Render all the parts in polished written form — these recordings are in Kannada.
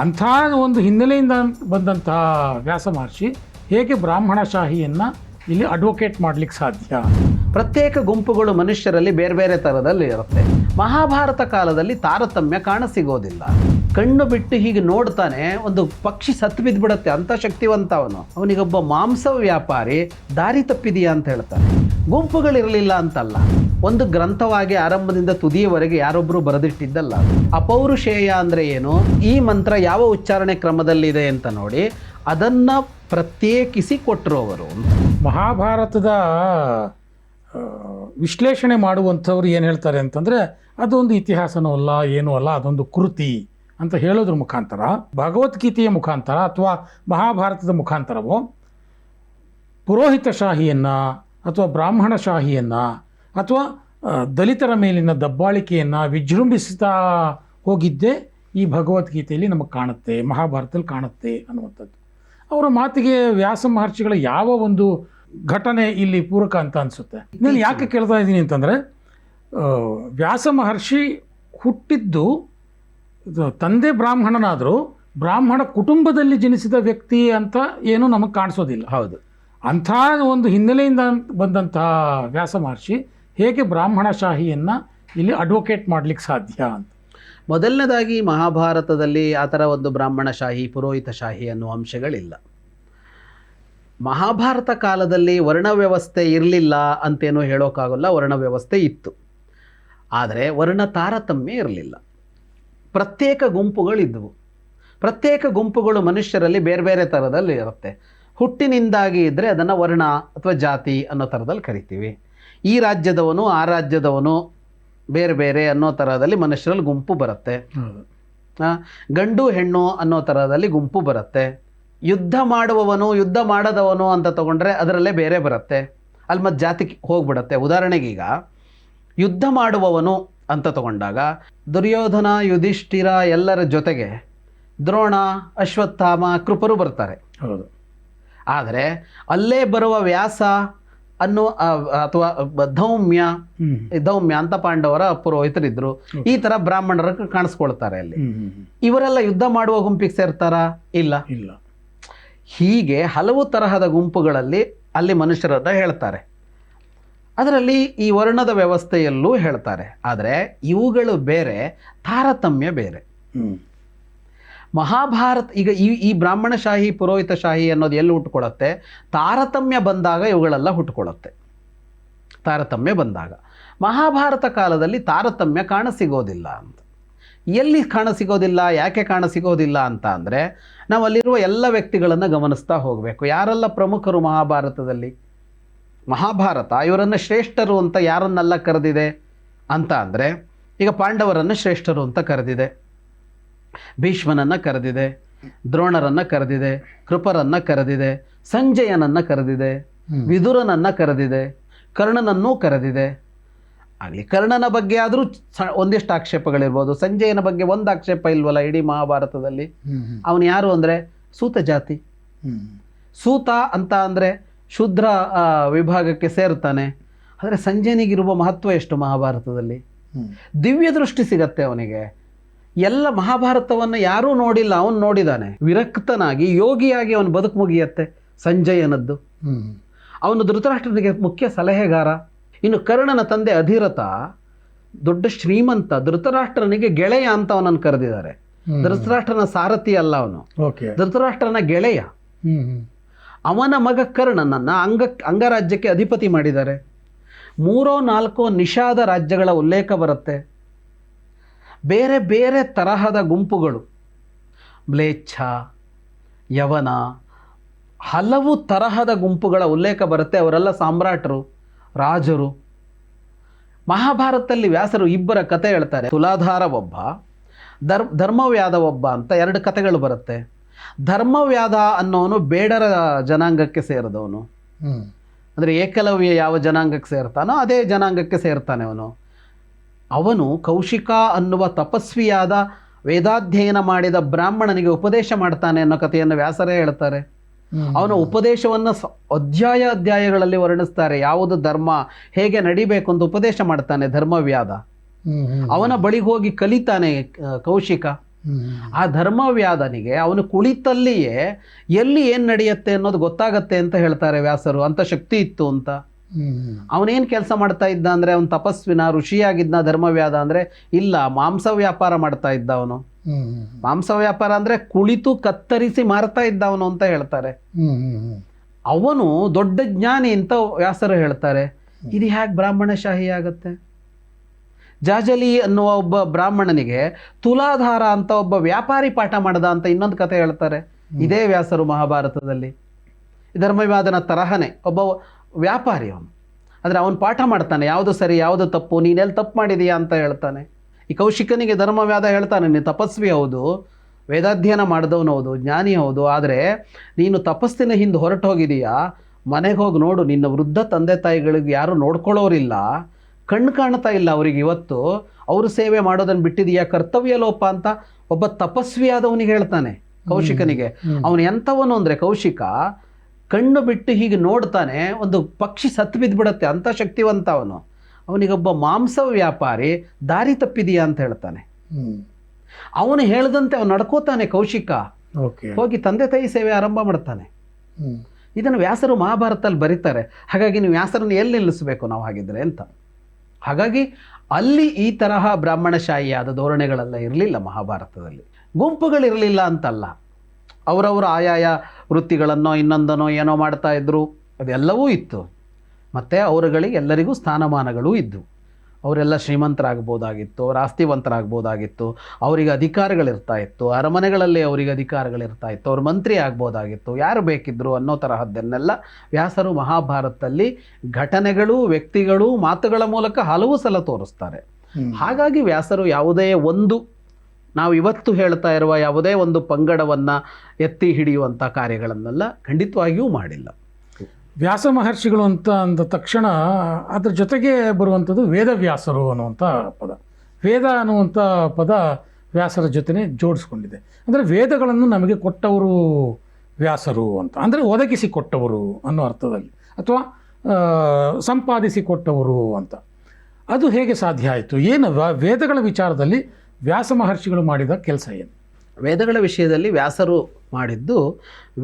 ಅಂಥ ಒಂದು ಹಿನ್ನೆಲೆಯಿಂದ ಬಂದಂತಹ ವ್ಯಾಸ ಮಹರ್ಷಿ ಹೇಗೆ ಬ್ರಾಹ್ಮಣಶಾಹಿಯನ್ನು ಇಲ್ಲಿ ಅಡ್ವೊಕೇಟ್ ಮಾಡಲಿಕ್ಕೆ ಸಾಧ್ಯ? ಪ್ರತ್ಯೇಕ ಗುಂಪುಗಳು ಮನುಷ್ಯರಲ್ಲಿ ಬೇರೆ ಬೇರೆ ಥರದಲ್ಲಿ ಇರುತ್ತೆ. ಮಹಾಭಾರತ ಕಾಲದಲ್ಲಿ ತಾರತಮ್ಯ ಕಾಣಸಿಗೋದಿಲ್ಲ. ಕಣ್ಣು ಬಿಟ್ಟು ಹೀಗೆ ನೋಡ್ತಾನೆ ಒಂದು ಪಕ್ಷಿ ಸತ್ತು ಬಿದ್ದುಬಿಡುತ್ತೆ, ಅಂಥ ಶಕ್ತಿವಂತ ಅವನು. ಅವನಿಗೊಬ್ಬ ಮಾಂಸ ವ್ಯಾಪಾರಿ ದಾರಿ ತಪ್ಪಿದೆಯಾ ಅಂತ ಹೇಳ್ತಾನೆ. ಗುಂಪುಗಳಿರಲಿಲ್ಲ ಅಂತಲ್ಲ, ಒಂದು ಗ್ರಂಥವಾಗಿ ಆರಂಭದಿಂದ ತುದಿಯವರೆಗೆ ಯಾರೊಬ್ಬರು ಬರೆದಿಟ್ಟಿದ್ದಲ್ಲ. ಅಪೌರುಷೇಯ ಅಂದರೆ ಏನು, ಈ ಮಂತ್ರ ಯಾವ ಉಚ್ಚಾರಣೆ ಕ್ರಮದಲ್ಲಿದೆ ಅಂತ ನೋಡಿ ಅದನ್ನು ಪ್ರತ್ಯೇಕಿಸಿ ಕೊಟ್ಟರು ಅವರು. ಮಹಾಭಾರತದ ವಿಶ್ಲೇಷಣೆ ಮಾಡುವಂಥವ್ರು ಏನು ಹೇಳ್ತಾರೆ ಅಂತಂದರೆ, ಅದೊಂದು ಇತಿಹಾಸನೂ ಅಲ್ಲ, ಏನೂ ಅಲ್ಲ, ಅದೊಂದು ಕೃತಿ ಅಂತ ಹೇಳೋದ್ರ ಮುಖಾಂತರ, ಭಗವದ್ಗೀತೆಯ ಮುಖಾಂತರ ಅಥವಾ ಮಹಾಭಾರತದ ಮುಖಾಂತರವೋ ಪುರೋಹಿತಶಾಹಿಯನ್ನು ಅಥವಾ ಬ್ರಾಹ್ಮಣಶಾಹಿಯನ್ನು ಅಥವಾ ದಲಿತರ ಮೇಲಿನ ದಬ್ಬಾಳಿಕೆಯನ್ನು ವಿಜೃಂಭಿಸ್ತಾ ಹೋಗಿದ್ದೇ ಈ ಭಗವದ್ಗೀತೆಯಲ್ಲಿ ನಮಗೆ ಕಾಣುತ್ತೆ, ಮಹಾಭಾರತದಲ್ಲಿ ಕಾಣುತ್ತೆ ಅನ್ನುವಂಥದ್ದು. ಅವರ ಮಾತಿಗೆ ವ್ಯಾಸ ಮಹರ್ಷಿಗಳ ಯಾವ ಒಂದು ಘಟನೆ ಇಲ್ಲಿ ಪೂರಕ ಅಂತ ಅನಿಸುತ್ತೆ. ನಾನು ಯಾಕೆ ಕೇಳ್ತಾ ಇದ್ದೀನಿ ಅಂತಂದರೆ, ವ್ಯಾಸ ಮಹರ್ಷಿ ಹುಟ್ಟಿದ್ದು ತಂದೆ ಬ್ರಾಹ್ಮಣನಾದರೂ ಬ್ರಾಹ್ಮಣ ಕುಟುಂಬದಲ್ಲಿ ಜನಿಸಿದ ವ್ಯಕ್ತಿ ಅಂತ ಏನೂ ನಮಗೆ ಕಾಣಿಸೋದಿಲ್ಲ. ಹೌದು. ಅಂಥ ಒಂದು ಹಿನ್ನೆಲೆಯಿಂದ ಬಂದಂತಹ ವ್ಯಾಸ ಮಹರ್ಷಿ ಹೇಗೆ ಬ್ರಾಹ್ಮಣಶಾಹಿಯನ್ನು ಇಲ್ಲಿ ಅಡ್ವೊಕೇಟ್ ಮಾಡಲಿಕ್ಕೆ ಸಾಧ್ಯ ಅಂತ. ಮೊದಲನೇದಾಗಿ ಮಹಾಭಾರತದಲ್ಲಿ ಆ ಥರ ಒಂದು ಬ್ರಾಹ್ಮಣಶಾಹಿ ಪುರೋಹಿತಶಾಹಿ ಅನ್ನೋ ಅಂಶಗಳಿಲ್ಲ. ಮಹಾಭಾರತ ಕಾಲದಲ್ಲಿ ವರ್ಣ ವ್ಯವಸ್ಥೆ ಇರಲಿಲ್ಲ ಅಂತೇನೂ ಹೇಳೋಕ್ಕಾಗಲ್ಲ, ವರ್ಣ ವ್ಯವಸ್ಥೆ ಇತ್ತು. ಆದರೆ ವರ್ಣ ತಾರತಮ್ಯ ಇರಲಿಲ್ಲ. ಪ್ರತ್ಯೇಕ ಗುಂಪುಗಳಿದ್ದವು. ಪ್ರತ್ಯೇಕ ಗುಂಪುಗಳು ಮನುಷ್ಯರಲ್ಲಿ ಬೇರೆ ಬೇರೆ ಥರದಲ್ಲಿ ಇರುತ್ತೆ. ಹುಟ್ಟಿನಿಂದಾಗಿ ಇದ್ದರೆ ಅದನ್ನು ವರ್ಣ ಅಥವಾ ಜಾತಿ ಅನ್ನೋ ಥರದಲ್ಲಿ ಕರಿತೀವಿ. ಈ ರಾಜ್ಯದವನು ಆ ರಾಜ್ಯದವನು ಬೇರೆ ಬೇರೆ ಅನ್ನೋ ಥರದಲ್ಲಿ ಮನುಷ್ಯರಲ್ಲಿ ಗುಂಪು ಬರುತ್ತೆ. ಗಂಡು ಹೆಣ್ಣು ಅನ್ನೋ ಥರದಲ್ಲಿ ಗುಂಪು ಬರುತ್ತೆ. ಯುದ್ಧ ಮಾಡುವವನು ಯುದ್ಧ ಮಾಡದವನು ಅಂತ ತಗೊಂಡ್ರೆ ಅದರಲ್ಲೇ ಬೇರೆ ಬರುತ್ತೆ. ಅಲ್ಲಿ ಮತ್ತೆ ಜಾತಿ ಹೋಗ್ಬಿಡುತ್ತೆ. ಉದಾಹರಣೆಗೀಗ ಯುದ್ಧ ಮಾಡುವವನು ಅಂತ ತಗೊಂಡಾಗ ದುರ್ಯೋಧನ ಯುಧಿಷ್ಠಿರ ಎಲ್ಲರ ಜೊತೆಗೆ ದ್ರೋಣ ಅಶ್ವತ್ಥಾಮ ಕೃಪರು ಬರ್ತಾರೆ. ಹೌದು. ಆದರೆ ಅಲ್ಲೇ ಬರುವ ವ್ಯಾಸ ಅನ್ನೋ ಅಥವಾ ಧೌಮ್ಯ ಅಂತ ಪಾಂಡವರ ಪುರೋಹಿತರಿದ್ರು. ಈ ಥರ ಬ್ರಾಹ್ಮಣರ ಕಾಣಿಸ್ಕೊಳ್ತಾರೆ ಅಲ್ಲಿ. ಇವರೆಲ್ಲ ಯುದ್ಧ ಮಾಡುವ ಗುಂಪಿಗೆ ಸೇರ್ತಾರಾ? ಇಲ್ಲ. ಹೀಗೆ ಹಲವು ತರಹದ ಗುಂಪುಗಳಲ್ಲಿ ಅಲ್ಲಿ ಮನುಷ್ಯರನ್ನ ಹೇಳ್ತಾರೆ. ಅದರಲ್ಲಿ ಈ ವರ್ಣದ ವ್ಯವಸ್ಥೆಯಲ್ಲೂ ಹೇಳ್ತಾರೆ. ಆದರೆ ಇವುಗಳು ಬೇರೆ, ತಾರತಮ್ಯ ಬೇರೆ. ಮಹಾಭಾರತ ಈಗ ಈ ಬ್ರಾಹ್ಮಣಶಾಹಿ ಪುರೋಹಿತಶಾಹಿ ಅನ್ನೋದು ಎಲ್ಲಿ ಹುಟ್ಟುಕೊಳ್ಳುತ್ತೆ? ತಾರತಮ್ಯ ಬಂದಾಗ ಇವುಗಳೆಲ್ಲ ಹುಟ್ಟುಕೊಳ್ಳುತ್ತೆ. ತಾರತಮ್ಯ ಬಂದಾಗ. ಮಹಾಭಾರತ ಕಾಲದಲ್ಲಿ ತಾರತಮ್ಯ ಕಾಣಸಿಗೋದಿಲ್ಲ ಅಂತ. ಎಲ್ಲಿ ಕಾಣಸಿಗೋದಿಲ್ಲ, ಯಾಕೆ ಕಾಣಸಿಗೋದಿಲ್ಲ ಅಂತ ಅಂದರೆ, ನಾವು ಅಲ್ಲಿರುವ ಎಲ್ಲ ವ್ಯಕ್ತಿಗಳನ್ನು ಗಮನಿಸ್ತಾ ಹೋಗಬೇಕು. ಯಾರೆಲ್ಲ ಪ್ರಮುಖರು ಮಹಾಭಾರತದಲ್ಲಿ? ಮಹಾಭಾರತ ಇವರನ್ನು ಶ್ರೇಷ್ಠರು ಅಂತ ಯಾರನ್ನೆಲ್ಲ ಕರೆದಿದೆ ಅಂತ ಅಂದರೆ, ಈಗ ಪಾಂಡವರನ್ನು ಶ್ರೇಷ್ಠರು ಅಂತ ಕರೆದಿದೆ, ಭೀಷ್ಮನನ್ನು ಕರೆದಿದೆ, ದ್ರೋಣರನ್ನು ಕರೆದಿದೆ, ಕೃಪರನ್ನು ಕರೆದಿದೆ, ಸಂಜಯನನ್ನು ಕರೆದಿದೆ, ವಿದುರನನ್ನು ಕರೆದಿದೆ, ಕರ್ಣನನ್ನೂ ಕರೆದಿದೆ. ಆಗಲಿ, ಕರ್ಣನ ಬಗ್ಗೆ ಆದರೂ ಒಂದಿಷ್ಟು ಆಕ್ಷೇಪಗಳಿರ್ಬೋದು. ಸಂಜಯನ ಬಗ್ಗೆ ಒಂದು ಆಕ್ಷೇಪ ಇಲ್ವಲ್ಲ ಇಡೀ ಮಹಾಭಾರತದಲ್ಲಿ. ಅವನು ಯಾರು ಅಂದರೆ ಸೂತ ಜಾತಿ. ಸೂತ ಅಂತ ಅಂದರೆ ಶೂದ್ರ ವಿಭಾಗಕ್ಕೆ ಸೇರ್ತಾನೆ. ಆದರೆ ಸಂಜಯನಿಗಿರುವ ಮಹತ್ವ ಎಷ್ಟು ಮಹಾಭಾರತದಲ್ಲಿ? ದಿವ್ಯ ದೃಷ್ಟಿ ಸಿಗತ್ತೆ ಅವನಿಗೆ. ಎಲ್ಲ ಮಹಾಭಾರತವನ್ನು ಯಾರೂ ನೋಡಿಲ್ಲ, ಅವನು ನೋಡಿದಾನೆ. ವಿರಕ್ತನಾಗಿ ಯೋಗಿಯಾಗಿ ಅವನು ಬದುಕು ಮುಗಿಯತ್ತೆ ಸಂಜಯನದ್ದು. ಅವನು ಧೃತರಾಷ್ಟ್ರನಿಗೆ ಮುಖ್ಯ ಸಲಹೆಗಾರ. ಇನ್ನು ಕರ್ಣನ ತಂದೆ ಅಧಿರಥ ದೊಡ್ಡ ಶ್ರೀಮಂತ. ಧೃತರಾಷ್ಟ್ರನಿಗೆ ಗೆಳೆಯ ಅಂತ ಅವನನ್ನು ಕರೆದಿದ್ದಾರೆ. ಧೃತರಾಷ್ಟ್ರನ ಸಾರಥಿ ಅಲ್ಲ ಅವನು, ಧೃತರಾಷ್ಟ್ರನ ಗೆಳೆಯ. ಅವನ ಮಗ ಕರ್ಣನನ್ನ ಅಂಗರಾಜ್ಯಕ್ಕೆ ಅಧಿಪತಿ ಮಾಡಿದ್ದಾರೆ. 3-4 ನಿಷಾದ ರಾಜ್ಯಗಳ ಉಲ್ಲೇಖ ಬರುತ್ತೆ. ಬೇರೆ ಬೇರೆ ತರಹದ ಗುಂಪುಗಳು, ಮ್ಲೇಚ್ಛ, ಯವನ, ಹಲವು ತರಹದ ಗುಂಪುಗಳ ಉಲ್ಲೇಖ ಬರುತ್ತೆ. ಅವರೆಲ್ಲ ಸಾಮ್ರಾಟರು, ರಾಜರು. ಮಹಾಭಾರತದಲ್ಲಿ ವ್ಯಾಸರು ಇಬ್ಬರ ಕತೆ ಹೇಳ್ತಾರೆ. ತುಲಾಧಾರ ಒಬ್ಬ, ಧರ್ಮವ್ಯಾಧ ಒಬ್ಬ ಅಂತ 2 ಕತೆಗಳು ಬರುತ್ತೆ. ಧರ್ಮವ್ಯಾಧ ಅನ್ನೋನು ಬೇಡರ ಜನಾಂಗಕ್ಕೆ ಸೇರಿದವನು. ಅಂದರೆ ಏಕಲವ್ಯ ಯಾವ ಜನಾಂಗಕ್ಕೆ ಸೇರ್ತಾನೋ ಅದೇ ಜನಾಂಗಕ್ಕೆ ಸೇರ್ತಾನೆ ಅವನು ಕೌಶಿಕ ಅನ್ನುವ ತಪಸ್ವಿಯಾದ ವೇದಾಧ್ಯಯನ ಮಾಡಿದ ಬ್ರಾಹ್ಮಣನಿಗೆ ಉಪದೇಶ ಮಾಡ್ತಾನೆ ಅನ್ನೋ ಕಥೆಯನ್ನು ವ್ಯಾಸರೇ ಹೇಳ್ತಾರೆ. ಅವನ ಉಪದೇಶವನ್ನು ಅಧ್ಯಾಯಗಳಲ್ಲಿ ವರ್ಣಿಸ್ತಾರೆ. ಯಾವುದು ಧರ್ಮ ಹೇಗೆ ನಡಿಬೇಕು ಅಂತ ಉಪದೇಶ ಮಾಡ್ತಾನೆ ಧರ್ಮವ್ಯಾಧ. ಅವನ ಬಳಿಗೆ ಹೋಗಿ ಕಲಿತಾನೆ ಕೌಶಿಕ. ಆ ಧರ್ಮವ್ಯಾಧನಿಗೆ ಅವನು ಕುಳಿತಲ್ಲಿಯೇ ಎಲ್ಲಿ ಏನು ನಡೆಯುತ್ತೆ ಅನ್ನೋದು ಗೊತ್ತಾಗತ್ತೆ ಅಂತ ಹೇಳ್ತಾರೆ ವ್ಯಾಸರು. ಅಂತ ಶಕ್ತಿ ಇತ್ತು ಅಂತ. ಅವನೇನು ಕೆಲಸ ಮಾಡ್ತಾ ಇದ್ದ ಅಂದರೆ ಅವನು ತಪಸ್ವಿನ ಋಷಿಯಾಗಿದ್ದ ಧರ್ಮವ್ಯಾಧ ಅಂದರೆ ಇಲ್ಲ, ಮಾಂಸ ವ್ಯಾಪಾರ ಮಾಡ್ತಾ ಇದ್ದ ಅವನು. ಮಾಂಸ ವ್ಯಾಪಾರ ಅಂದರೆ ಕುಳಿತು ಕತ್ತರಿಸಿ ಮಾರ್ತಾ ಇದ್ದ ಅವನು ಅಂತ ಹೇಳ್ತಾರೆ. ಅವನು ದೊಡ್ಡ ಜ್ಞಾನಿ ಅಂತ ವ್ಯಾಸರು ಹೇಳ್ತಾರೆ. ಇದು ಹೇಗೆ ಬ್ರಾಹ್ಮಣಶಾಹಿ ಆಗತ್ತೆ? ಜಾಜಲಿ ಅನ್ನುವ ಒಬ್ಬ ಬ್ರಾಹ್ಮಣನಿಗೆ ತುಲಾಧಾರ ಅಂತ ಒಬ್ಬ ವ್ಯಾಪಾರಿ ಪಾಠ ಮಾಡ್ದ ಅಂತ ಇನ್ನೊಂದು ಕಥೆ ಹೇಳ್ತಾರೆ ಇದೇ ವ್ಯಾಸರು ಮಹಾಭಾರತದಲ್ಲಿ. ಧರ್ಮವ್ಯಾಧನ ತರಹನೇ ಒಬ್ಬ ವ್ಯಾಪಾರಿ ಅವನು. ಆದರೆ ಅವನು ಪಾಠ ಮಾಡ್ತಾನೆ, ಯಾವುದು ಸರಿ ಯಾವುದು ತಪ್ಪು, ನೀನೆಲ್ಲಿ ತಪ್ಪು ಮಾಡಿದೀಯಾ ಅಂತ ಹೇಳ್ತಾನೆ. ಈ ಕೌಶಿಕನಿಗೆ ಧರ್ಮವ್ಯಾಧ ಹೇಳ್ತಾನೆ, ನೀನು ತಪಸ್ವಿ ಹೌದು, ವೇದಾಧ್ಯಯನ ಮಾಡಿದವನು ಹೌದು, ಜ್ಞಾನಿ ಹೌದು, ಆದರೆ ನೀನು ತಪಸ್ಸಿನ ಹಿಂದೆ ಹೊರಟು ಹೋಗಿದೀಯಾ, ಮನೆಗೆ ಹೋಗಿ ನೋಡು, ನಿನ್ನ ವೃದ್ಧ ತಂದೆ ತಾಯಿಗಳಿಗೆ ಯಾರು ನೋಡ್ಕೊಳ್ಳೋರಿಲ್ಲ, ಕಣ್ಣು ಕಾಣ್ತಾ ಇಲ್ಲ ಅವರಿಗೆ ಇವತ್ತು, ಅವರು ಸೇವೆ ಮಾಡೋದನ್ನು ಬಿಟ್ಟಿದೀಯಾ, ಕರ್ತವ್ಯ ಲೋಪ ಅಂತ ಒಬ್ಬ ತಪಸ್ವಿ ಆದವನಿಗೆ ಹೇಳ್ತಾನೆ ಕೌಶಿಕನಿಗೆ. ಅವನು ಎಂಥವನು ಅಂದರೆ ಕೌಶಿಕ ಕಣ್ಣು ಬಿಟ್ಟು ಹೀಗೆ ನೋಡ್ತಾನೆ, ಒಂದು ಪಕ್ಷಿ ಸತ್ತು ಬಿದ್ದುಬಿಡುತ್ತೆ, ಅಂಥ ಶಕ್ತಿವಂತ ಅವನು. ಅವನಿಗೊಬ್ಬ ಮಾಂಸ ವ್ಯಾಪಾರಿ ದಾರಿ ತಪ್ಪಿದೀಯಾ ಅಂತ ಹೇಳ್ತಾನೆ. ಅವನು ಹೇಳ್ದಂತೆ ಅವನು ನಡ್ಕೋತಾನೆ ಕೌಶಿಕ, ಹೋಗಿ ತಂದೆ ತಾಯಿ ಸೇವೆ ಆರಂಭ ಮಾಡ್ತಾನೆ. ಇದನ್ನು ವ್ಯಾಸರು ಮಹಾಭಾರತದಲ್ಲಿ ಬರೀತಾರೆ. ಹಾಗಾಗಿ ನೀವು ವ್ಯಾಸರನ್ನು ಎಲ್ಲಿ ನಿಲ್ಲಿಸಬೇಕು ನಾವು ಹಾಗಿದ್ರೆ ಅಂತ. ಹಾಗಾಗಿ ಅಲ್ಲಿ ಈ ತರಹ ಬ್ರಾಹ್ಮಣಶಾಹಿಯಾದ ಧೋರಣೆಗಳೆಲ್ಲ ಇರಲಿಲ್ಲ ಮಹಾಭಾರತದಲ್ಲಿ. ಗುಂಪುಗಳಿರಲಿಲ್ಲ ಅಂತಲ್ಲ, ಅವರವರು ಆಯಾಯ ವೃತ್ತಿಗಳನ್ನೋ ಇನ್ನೊಂದನೋ ಏನೋ ಮಾಡ್ತಾ ಇದ್ರು, ಅದೆಲ್ಲವೂ ಇತ್ತು. ಮತ್ತು ಅವರುಗಳಿಗೆ ಎಲ್ಲರಿಗೂ ಸ್ಥಾನಮಾನಗಳೂ ಇದ್ದವು. ಅವರೆಲ್ಲ ಶ್ರೀಮಂತರಾಗ್ಬೋದಾಗಿತ್ತು, ಅವ್ರು ಆಸ್ತಿವಂತರಾಗ್ಬೋದಾಗಿತ್ತು, ಅವರಿಗೆ ಅಧಿಕಾರಗಳಿರ್ತಾ ಇತ್ತು, ಅರಮನೆಗಳಲ್ಲಿ ಅವರಿಗೆ ಅಧಿಕಾರಗಳಿರ್ತಾ ಇತ್ತು, ಅವ್ರು ಮಂತ್ರಿ ಆಗ್ಬೋದಾಗಿತ್ತು, ಯಾರು ಬೇಕಿದ್ರು ಅನ್ನೋ ತರಹದ್ದನ್ನೆಲ್ಲ ವ್ಯಾಸರು ಮಹಾಭಾರತದಲ್ಲಿ ಘಟನೆಗಳು, ವ್ಯಕ್ತಿಗಳು, ಮಾತುಗಳ ಮೂಲಕ ಹಲವು ಸಲ ತೋರಿಸ್ತಾರೆ. ಹಾಗಾಗಿ ವ್ಯಾಸರು ಯಾವುದೇ ಒಂದು ನಾವು ಇವತ್ತು ಹೇಳ್ತಾ ಇರುವ ಯಾವುದೇ ಒಂದು ಪಂಗಡವನ್ನು ಎತ್ತಿ ಹಿಡಿಯುವಂಥ ಕಾರ್ಯಗಳನ್ನೆಲ್ಲ ಖಂಡಿತವಾಗಿಯೂ ಮಾಡಿಲ್ಲ. ವ್ಯಾಸ ಮಹರ್ಷಿಗಳು ಅಂತ ಅಂದ ತಕ್ಷಣ ಅದ್ರ ಜೊತೆಗೆ ಬರುವಂಥದ್ದು ವೇದವ್ಯಾಸರು ಅನ್ನುವಂಥ ಪದ. ವೇದ ಅನ್ನುವಂಥ ಪದ ವ್ಯಾಸರ ಜೊತೆನೇ ಜೋಡಿಸ್ಕೊಂಡಿದೆ. ಅಂದರೆ ವೇದಗಳನ್ನು ನಮಗೆ ಕೊಟ್ಟವರು ವ್ಯಾಸರು ಅಂತ, ಅಂದರೆ ಒದಗಿಸಿ ಕೊಟ್ಟವರು ಅನ್ನೋ ಅರ್ಥದಲ್ಲಿ, ಅಥವಾ ಸಂಪಾದಿಸಿ ಕೊಟ್ಟವರು ಅಂತ. ಅದು ಹೇಗೆ ಸಾಧ್ಯ ಆಯಿತು? ಏನು ವೇದಗಳ ವಿಚಾರದಲ್ಲಿ ವ್ಯಾಸ ಮಹರ್ಷಿಗಳು ಮಾಡಿದ ಕೆಲಸ ಏನು? ವೇದಗಳ ವಿಷಯದಲ್ಲಿ ವ್ಯಾಸರು ಮಾಡಿದ್ದು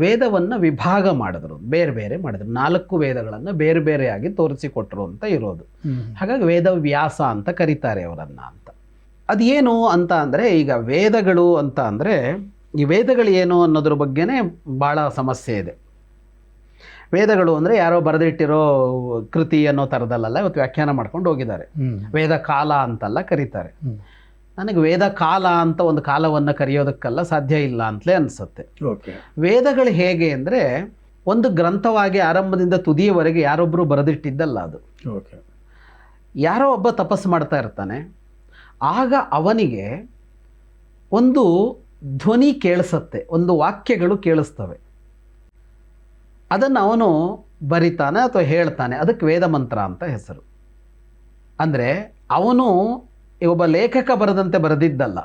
ವೇದವನ್ನು ವಿಭಾಗ ಮಾಡಿದ್ರು, ಬೇರೆ ಬೇರೆ ಮಾಡಿದ್ರು. 4 ವೇದಗಳನ್ನು ಬೇರೆ ಬೇರೆಯಾಗಿ ತೋರಿಸಿಕೊಟ್ರು ಅಂತ ಇರೋದು. ಹಾಗಾಗಿ ವೇದವ್ಯಾಸ ಅಂತ ಕರೀತಾರೆ ಅವರನ್ನು ಅಂತ. ಅದೇನು ಅಂತ ಅಂದರೆ, ಈಗ ವೇದಗಳು ಅಂತ ಅಂದರೆ ಈ ವೇದಗಳು ಏನು ಅನ್ನೋದ್ರ ಬಗ್ಗೆನೇ ಭಾಳ ಸಮಸ್ಯೆ ಇದೆ. ವೇದಗಳು ಅಂದರೆ ಯಾರೋ ಬರೆದಿಟ್ಟಿರೋ ಕೃತಿ ಅನ್ನೋ ಥರದಲ್ಲ ಇವತ್ತು ವ್ಯಾಖ್ಯಾನ ಮಾಡ್ಕೊಂಡು ಹೋಗಿದ್ದಾರೆ. ವೇದ ಕಾಲ ಅಂತೆಲ್ಲ ಕರೀತಾರೆ. ನನಗೆ ವೇದ ಕಾಲ ಅಂತ ಒಂದು ಕಾಲವನ್ನು ಕರೆಯೋದಕ್ಕೆಲ್ಲ ಸಾಧ್ಯ ಇಲ್ಲ ಅಂತಲೇ ಅನಿಸುತ್ತೆ. ವೇದಗಳು ಹೇಗೆ ಅಂದರೆ ಒಂದು ಗ್ರಂಥವಾಗಿ ಆರಂಭದಿಂದ ತುದಿಯವರೆಗೆ ಯಾರೊಬ್ಬರು ಬರೆದಿಟ್ಟಿದ್ದಲ್ಲ ಅದು. ಯಾರೋ ಒಬ್ಬ ತಪಸ್ಸು ಮಾಡ್ತಾ ಇರ್ತಾನೆ, ಆಗ ಅವನಿಗೆ ಒಂದು ಧ್ವನಿ ಕೇಳಿಸುತ್ತೆ, ಒಂದು ವಾಕ್ಯಗಳು ಕೇಳಿಸ್ತವೆ, ಅದನ್ನು ಅವನು ಬರಿತಾನೆ ಅಥವಾ ಹೇಳ್ತಾನೆ. ಅದಕ್ಕೆ ವೇದ ಮಂತ್ರ ಅಂತ ಹೆಸರು. ಅಂದರೆ ಅವನು ಒಬ್ಬ ಲೇಖಕ ಬರೆದಂತೆ ಬರೆದಿದ್ದಲ್ಲ.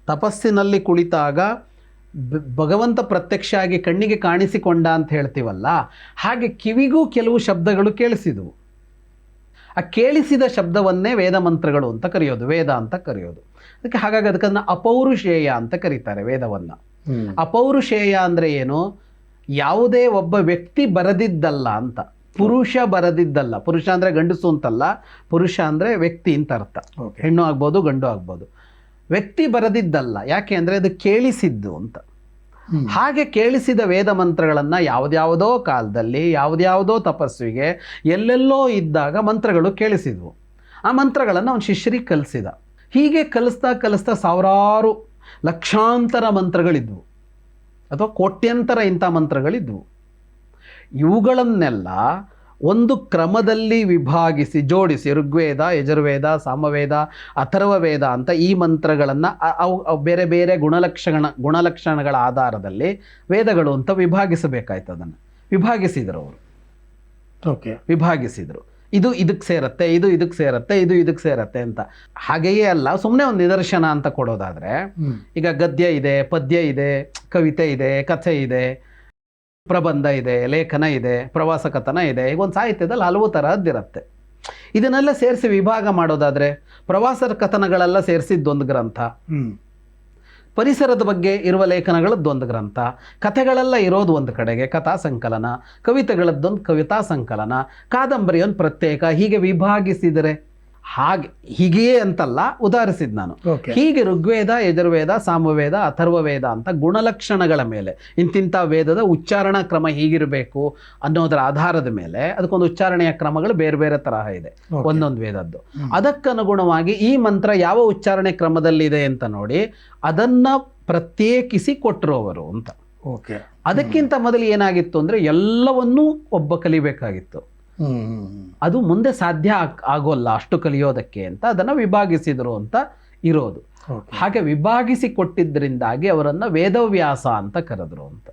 ತಪಸ್ಸಿನಲ್ಲಿ ಕುಳಿತಾಗ ಭಗವಂತ ಪ್ರತ್ಯಕ್ಷ ಆಗಿ ಕಣ್ಣಿಗೆ ಕಾಣಿಸಿಕೊಂಡ ಅಂತ ಹೇಳ್ತೀವಲ್ಲ, ಹಾಗೆ ಕಿವಿಗೂ ಕೆಲವು ಶಬ್ದಗಳು ಕೇಳಿಸಿದವು. ಆ ಕೇಳಿಸಿದ ಶಬ್ದವನ್ನೇ ವೇದ ಮಂತ್ರಗಳು ಅಂತ ಕರೆಯೋದು, ವೇದ ಅಂತ ಕರೆಯೋದು. ಅದಕ್ಕೆ ಹಾಗಾಗಿ ಅದಕ್ಕನ್ನು ಅಪೌರುಷೇಯ ಅಂತ ಕರೀತಾರೆ ವೇದವನ್ನು. ಅಪೌರುಷೇಯ ಅಂದರೆ ಏನು? ಯಾವುದೇ ಒಬ್ಬ ವ್ಯಕ್ತಿ ಬರೆದಿದ್ದಲ್ಲ ಅಂತ. ಪುರುಷ ಬರೆದಿದ್ದಲ್ಲ. ಪುರುಷ ಅಂದರೆ ಗಂಡಸು ಅಂತಲ್ಲ, ಪುರುಷ ಅಂದರೆ ವ್ಯಕ್ತಿ ಅಂತ ಅರ್ಥ. ಹೆಣ್ಣು ಆಗ್ಬೋದು ಗಂಡು ಆಗ್ಬೋದು. ವ್ಯಕ್ತಿ ಬರೆದಿದ್ದಲ್ಲ. ಯಾಕೆ ಅಂದರೆ ಅದು ಕೇಳಿಸಿದ್ದು ಅಂತ. ಹಾಗೆ ಕೇಳಿಸಿದ ವೇದ ಮಂತ್ರಗಳನ್ನು ಯಾವುದ್ಯಾವುದೋ ಕಾಲದಲ್ಲಿ ಯಾವುದ್ಯಾವುದೋ ತಪಸ್ವಿಗೆ ಎಲ್ಲೆಲ್ಲೋ ಇದ್ದಾಗ ಮಂತ್ರಗಳು ಕೇಳಿಸಿದ್ವು. ಆ ಮಂತ್ರಗಳನ್ನು ಅವನು ಶಿಷ್ಯರಿಗೆ ಕಲಿಸಿದ. ಹೀಗೆ ಕಲಿಸ್ತಾ ಸಾವಿರಾರು ಲಕ್ಷಾಂತರ ಮಂತ್ರಗಳಿದ್ವು, ಅಥವಾ ಕೋಟ್ಯಂತರ ಇಂಥ ಮಂತ್ರಗಳಿದ್ವು. ಇವುಗಳನ್ನೆಲ್ಲ ಒಂದು ಕ್ರಮದಲ್ಲಿ ವಿಭಾಗಿಸಿ ಜೋಡಿಸಿ ಋಗ್ವೇದ, ಯಜುರ್ವೇದ, ಸಾಮವೇದ, ಅಥರ್ವವೇದ ಅಂತ ಈ ಮಂತ್ರಗಳನ್ನು ಅವು ಬೇರೆ ಬೇರೆ ಗುಣಲಕ್ಷಣಗಳ ಆಧಾರದಲ್ಲಿ ವೇದಗಳು ಅಂತ ವಿಭಾಗಿಸಬೇಕಾಯ್ತು. ಅದನ್ನು ವಿಭಾಗಿಸಿದರು ಅವರು. ವಿಭಾಗಿಸಿದರು. ಇದು ಇದಕ್ಕೆ ಸೇರುತ್ತೆ, ಇದು ಇದಕ್ಕೆ ಸೇರುತ್ತೆ, ಇದು ಇದಕ್ಕೆ ಸೇರುತ್ತೆ ಅಂತ. ಹಾಗೆಯೇ ಅಲ್ಲ, ಸುಮ್ಮನೆ ಒಂದು ನಿದರ್ಶನ ಅಂತ ಕೊಡೋದಾದರೆ, ಈಗ ಗದ್ಯ ಇದೆ, ಪದ್ಯ ಇದೆ, ಕವಿತೆ ಇದೆ, ಕಥೆ ಇದೆ, ಪ್ರಬಂಧ ಇದೆ, ಲೇಖನ ಇದೆ, ಪ್ರವಾಸ ಕಥನ ಇದೆ. ಈಗ ಒಂದು ಸಾಹಿತ್ಯದಲ್ಲಿ ಹಲವು ತರಹದ್ದಿರುತ್ತೆ. ಇದನ್ನೆಲ್ಲ ಸೇರಿಸಿ ವಿಭಾಗ ಮಾಡೋದಾದರೆ ಪ್ರವಾಸ ಕಥನಗಳೆಲ್ಲ ಸೇರಿಸಿದ್ದೊಂದು ಗ್ರಂಥ, ಪರಿಸರದ ಬಗ್ಗೆ ಇರುವ ಲೇಖನಗಳದ್ದೊಂದು ಗ್ರಂಥ, ಕಥೆಗಳೆಲ್ಲ ಇರೋದು ಒಂದು ಕಡೆಗೆ ಕಥಾ ಸಂಕಲನ, ಕವಿತೆಗಳದ್ದೊಂದು ಕವಿತಾ ಸಂಕಲನ, ಕಾದಂಬರಿಯೊಂದು ಪ್ರತ್ಯೇಕ, ಹೀಗೆ ವಿಭಾಗಿಸಿದರೆ ಹೀಗೆಯೇ ಅಂತಲ್ಲ, ಉದಾಹರಿಸಿದ್ ನಾನು. ಹೀಗೆ ಋಗ್ವೇದ, ಯಜುರ್ವೇದ, ಸಾಮವೇದ, ಅಥರ್ವವೇದ ಅಂತ ಗುಣಲಕ್ಷಣಗಳ ಮೇಲೆ ಇಂತಿಂಥ ವೇದದ ಉಚ್ಚಾರಣಾ ಕ್ರಮ ಹೀಗಿರಬೇಕು ಅನ್ನೋದರ ಆಧಾರದ ಮೇಲೆ ಅದಕ್ಕೊಂದು ಉಚ್ಚಾರಣೆಯ ಕ್ರಮಗಳು ಬೇರೆ ಬೇರೆ ತರಹ ಇದೆ ಒಂದೊಂದು ವೇದದ್ದು. ಅದಕ್ಕನುಗುಣವಾಗಿ ಈ ಮಂತ್ರ ಯಾವ ಉಚ್ಚಾರಣೆ ಕ್ರಮದಲ್ಲಿದೆ ಅಂತ ನೋಡಿ ಅದನ್ನ ಪ್ರತ್ಯೇಕಿಸಿ ಕೊಟ್ಟರು ಅವರು ಅಂತ. ಅದಕ್ಕಿಂತ ಮೊದಲು ಏನಾಗಿತ್ತು ಅಂದ್ರೆ ಎಲ್ಲವನ್ನೂ ಒಬ್ಬ ಕಲಿಬೇಕಾಗಿತ್ತು. ಅದು ಮುಂದೆ ಸಾಧ್ಯ ಆಗೋಲ್ಲ ಅಷ್ಟು ಕಲಿಯೋದಕ್ಕೆ ಅಂತ ಅದನ್ನು ವಿಭಾಗಿಸಿದರು ಅಂತ ಇರೋದು. ಹಾಗೆ ವಿಭಾಗಿಸಿ ಕೊಟ್ಟಿದ್ದರಿಂದಾಗಿ ಅವರನ್ನು ವೇದವ್ಯಾಸ ಅಂತ ಕರೆದ್ರು ಅಂತ.